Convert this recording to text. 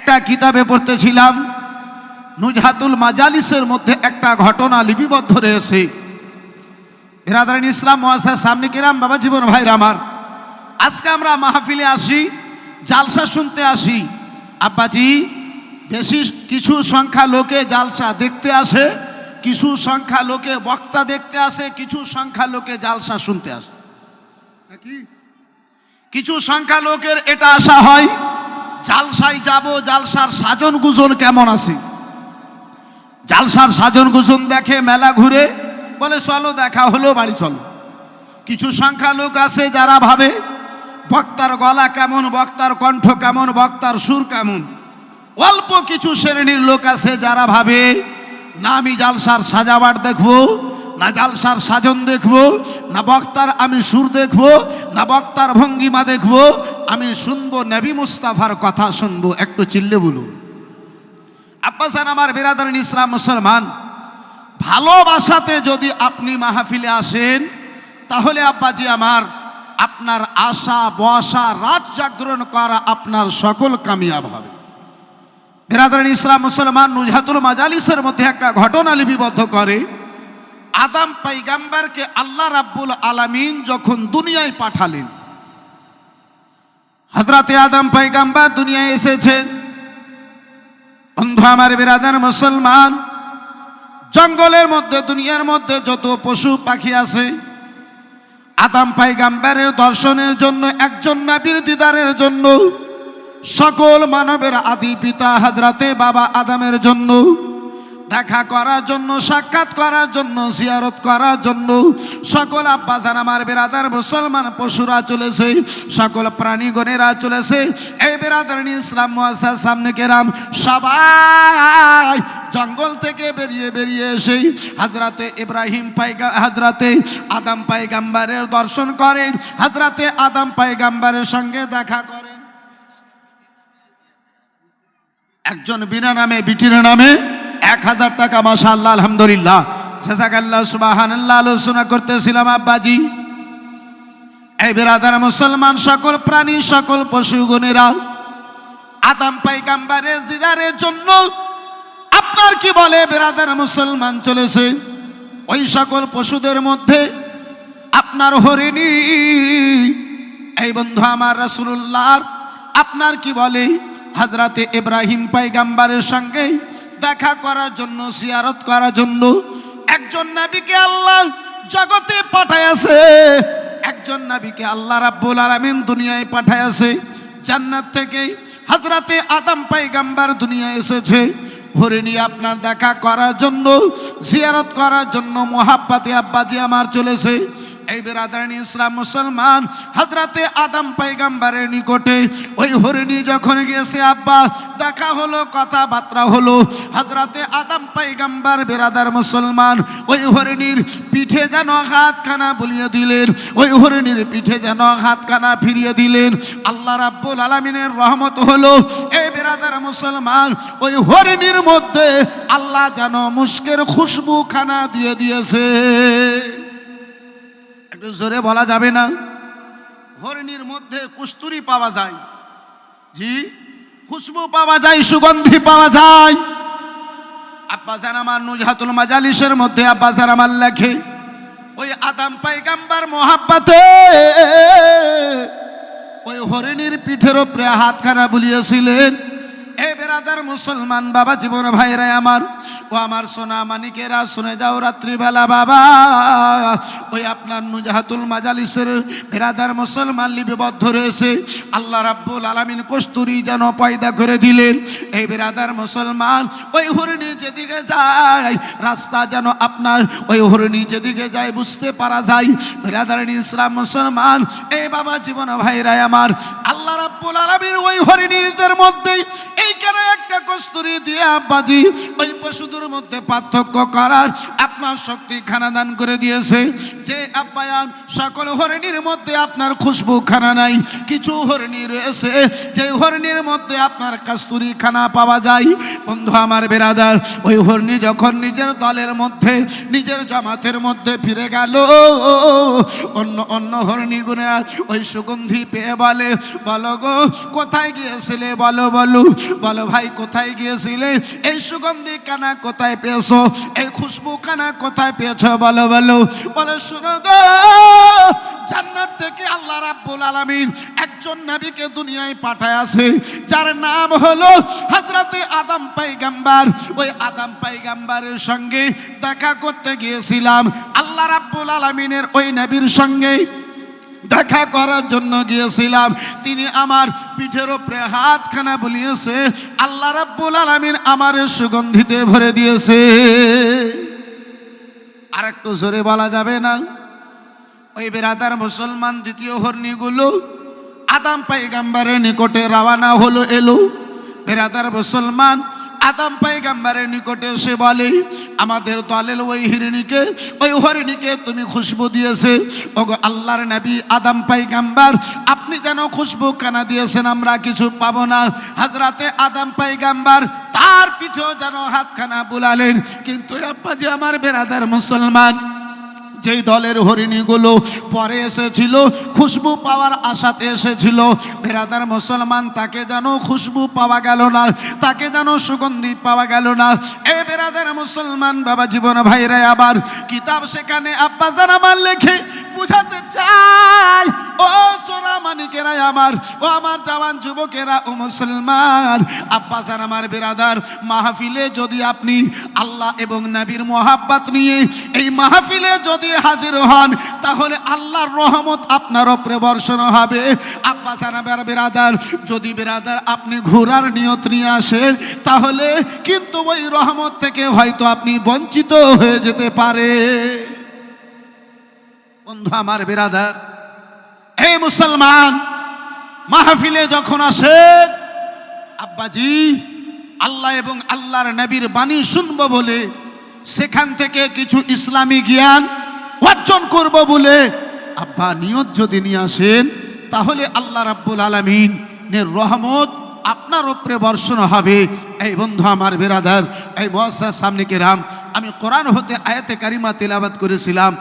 একটা কিতাবে পড়তেছিলাম, নুজহাতুল মাজালিসের মধ্যে একটা ঘটনা লিপিবদ্ধ রয়েছে। বিরাদারিন ইসলাম মুআসসাসা সামনে কিরাম, বাবা জীবন ভাইরা আমার, আজকে আমরা মাহফিলে আসি, জালসা শুনতে আসি। আব্বাজি, বেশি কিছু সংখ্যা লোকে জালসা দেখতে আসে, কিছু সংখ্যা লোকে বক্তা দেখতে আসে, কিছু সংখ্যা লোকে জালসা শুনতে আসে। কিছু সংখ্যা লোকের এটা আশা হয় জালসায় যাব, জালসার সাজন গুজন কেমন আছে, জালসার সাজন গুজন দেখে, মেলা ঘুরে বলে চলো দেখা হলো, বাড়ি চলো। কিছু সংখ্যা লোক আছে যারা ভাবে বক্তার গলা কেমন, বক্তার কণ্ঠ কেমন, বক্তার সুর কেমন। অল্প কিছু শ্রেণীর লোক আছে যারা ভাবে না আমি জালসার সাজাবার দেখবো, না জালসার সাজন দেখবো, না বক্তার আমি সুর দেখবো, না বক্তার ভঙ্গিমা দেখবো, আমি শুনবো নবী মুস্তাফার কথা শুনবো। একটু চিল্লে বলুন। আব্বাসান আমার, বিরাদারিন ইসলাম মুসলমান, ভালোবাসাতে যদি আপনি মাহফিলে আসেন তাহলে আব্বাজি আমার, আপনার আশা বসা রাত জাগরণ করা আপনার সকল কামিয়াব হবে। বিরাদারিন ইসলাম মুসলমান, নুজহাতুল মাজালিসের মধ্যে একটা ঘটনা লিপিবদ্ধ করে। আদম পয়গম্বরকে আল্লাহ রাব্বুল আলামিন যখন দুনিয়ায় পাঠালেন, হযরতে আদম পয়গম্বর দুনিয়ায় এসেছেন। বন্ধু আমার, বিরাদার মুসলমান, জঙ্গলের মধ্যে দুনিয়ার মধ্যে যত পশু পাখি আছে, আদম পয়গম্বরের দর্শনের জন্য, একজন নবীর দিদারের জন্য, সকল মানবের আদি পিতা হযরতে বাবা আদমের জন্য দেখা করার জন্য, সাক্ষাৎ করার জন্য, জিয়ারত করার জন্য সকল আব্বাজান আমার, বিরাদার মুসলমান, পশুরা চলেছে, সকল প্রাণীগণেরা চলেছে। এই বিরাদারিন ইসলাম মুআসসাসা সামনে কেরাম সবাই জঙ্গল থেকে বেরিয়ে এসে হযরতে ইব্রাহিম হযরতে আদম পয়গম্বরের দর্শন করেন, হযরতে আদম পয়গম্বরের সঙ্গে দেখা করেন। একজন বিনা নামে বিটির নামে 1000 টাকা, মাশাআল্লাহ, আলহামদুলিল্লাহ, জাযাকাল্লাহ, সুবহানাল্লাহ, আলোচনা করতেছিলাম আব্বাজি। এই বিরাদার মুসলমান, সকল প্রাণী সকল পশুগণেরা আদম পয়গম্বরের দিদারের জন্য আপনার কি বলে বিরাদার মুসলমান চলেছে। ওই সকল পশুদের মধ্যে আপনার হরিণী, এই বন্ধু আমার রাসূলুল্লাহ আপনার কি বলে হযরতে ইব্রাহিম পয়গম্বরের সঙ্গে দেখা করার জন্য, জিয়ারত করার জন্য একজন নবীকে আল্লাহ জগতে পাঠাইছে। একজন নবীকে আল্লাহ রাব্বুল আলামিন দুনিয়ায় পাঠাইছে। জান্নাত থেকে হযরতে আদম পয়গম্বর দুনিয়ায় এসেছে হরিণী আপনার দেখা করার জন্য, জিয়ারত করার জন্য, মোহাব্বতে আব্বাজি আমার চলেছে। এই বিরাদারিন ইসলাম মুসলমান, হযরতে আদম পয়গম্বরের নিকটে ওই হরিণী যখন গিয়েছে আব্বা, দেখা হলো, কথাবার্তা হলো। হযরতে আদম পয়গম্বর বিরাদার মুসলমান ওই হরিণীর পিঠে যেন হাতখানা বুলিয়ে দিলেন, ওই হরিণীর পিঠে যেন হাতখানা ফিরিয়ে দিলেন। আল্লাহ রাব্বুল আলামিনের রহমত হলো। এই বিরাদার মুসলমান, ওই হরিণীর মধ্যে আল্লাহ যেন মুস্কের খুশবু খানা দিয়ে দিয়েছে। একটু জোরে বলা যাবে না? হরিণীর মধ্যে কস্তুরী পাওয়া যায়, জি, খুশবু পাওয়া যায়, সুগন্ধি পাওয়া যায়। আব্বাজান আমার, নুজহাতুল মাজালিসের মধ্যে আব্বাজান আমার লেখে, ওই আদম পয়গম্বর মোহাব্বতে ওই হরিণীর পিঠের উপরে হাতখানা বুলিয়েছিলেন। এ বেরাদার মুসলমান, বাবা জীবন ভাইরা আমার, ও আমার সোনা মানিকেরা, শুনে যাও রাত্রিবেলা বাবা, ওই আপনার নুজহাতুল মাজালিসের বেরাদার মুসলমান লিপিবদ্ধ রয়েছে। আল্লাহ রাব্বুল আলামিন কস্তুরী যেন পয়দা করে দিলেন। এই বেরাদার মুসলমান, ওই হরিণী যেদিকে যায় রাস্তা যেন আপনার, ওই হরিণী যেদিকে যায় বুঝতে পারা যায়। বেরাদারিন ইসলাম মুসলমান, এই বাবা জীবন ভাইরা আমার, আল্লাহ রাব্বুল আলামিন ওই হরিণীদের মধ্যে এইখানে একটা কস্তুরী দিয়ে আব্বাজি ওই পশুদের মধ্যে পার্থক্য করার আপনার শক্তি খানা দান করে দিয়েছে। যে আব্বায়ান সকল হরিণীর মধ্যে আপনার খুশবু খানা নাই, কিছু হরিণী রয়েছে যে হরিণীর মধ্যে আপনার কস্তুরি খানা পাওয়া যায়। বন্ধু আমার বেরাদার, ওই হরিণী যখন নিজের দলের মধ্যে নিজের জামাতের মধ্যে ফিরে গেল, অন্য অন্য হরিণীগুলো ওই সুগন্ধি পেয়ে বলে, বলো গো কোথায় গিয়েছিলে, বলো বলো বলো ভাই কোথায় গিয়েছিলে, এই সুগন্ধি কানা কোথায় পেয়েছো, এই খুশবু কানা কোথায় পেয়েছো, বলো বলো। বলে শুনো গো, জান্নাত থেকে আল্লাহ রাব্বুল আলামিন একজন নবীকে দুনিয়ায় পাঠায় আছে, যার নাম হলো হযরতে আদম পয়গম্বর। ওই আদম পয়গম্বরের সঙ্গে দেখা করতে গিয়েছিলাম, আল্লাহ রাব্বুল আলামিনের ওই নবীর সঙ্গে দেখা করার জন্য গিয়েছিলাম। তিনি আমার পিঠের উপরে হাতখানা বুলিয়েছে, আল্লাহ রাব্বুল আলামিন আমার সুগন্ধিতে ভরে দিয়েছে। আর একটু জোরে বলা যাবে না? ওই বেরাদার মুসলমান দ্বিতীয় হরিণীগুলো আদম পয়গম্বরের নিকটে রওনা হলো, এলো। বেরাদার মুসলমান আদম পয়গম্বরের নিকটে এসে বলে, আমাদের দলের ওই হিরণীকে, ওই হরিণীকে তুমি খুশবু দিয়েছে, ওগো আল্লাহর নবী আদম পয়গম্বর, আপনি যেন খুশবু কানা দিয়েছেন, আমরা কিছু পাবো না। হযরতে আদম পয়গম্বর তার পিঠেও যেন হাতখানা বুলালেন। কিন্তু আব্বাজি আমার বেরাদার মুসলমান, যেই দলের হরিণীগুলো পরে এসেছিল খুশবু পাওয়ার আশাতে এসেছিল, বেরাদার মুসলমান তাকে যেন খুশবু পাওয়া গেল না, তাকে যেন সুগন্ধি পাওয়া গেল না। এ বেরাদার মুসলমান বাবা জীবন ভাইরা, আবার কিতাব সেখানে আব্বাজান আমার লেখে বুঝাতে চাই, ও সোনা মানিকেরা আমার, ও আমার জওয়ান যুবকেরা, ও মুসলমান আব্বাজান আমার বেরাদার, মাহফিলে যদি আপনি আল্লাহ এবং নবীর মোহাব্বত নিয়ে এই মাহফিলে যদি হাজির হন, তাহলে আল্লাহর রহমত আপনার উপরে বর্ষণ হবে। আব্বাজান আমার বেরাদার, যদি বেরাদার আপনি ঘোরার নিয়ত নিয়ে আসেন, তাহলে কিন্তু ওই রহমত থেকে হয়তো আপনি বঞ্চিত হয়ে যেতে পারে। বন্ধু আমার বেরাদার, এই মুসলমান মাহফিলে যখন আসেন, আব্বাজি আল্লাহ এবং আল্লাহর নবীর বাণী শুনবো বলে, সেখান থেকে কিছু ইসলামী জ্ঞান অর্জন করব বলে আব্বা নিয়ত যদি নিয়ে আসেন, তাহলে আল্লাহ রাব্বুল আলামিনের রহমত আপনার উপরে বর্ষণ হবে। এই বন্ধু আমার বেরাদার, এই মুআজ্জাজ সামনে কেরাম, আমি কোরআন হতে আয়াতে কারিমা তেলাওয়াত করেছিলাম।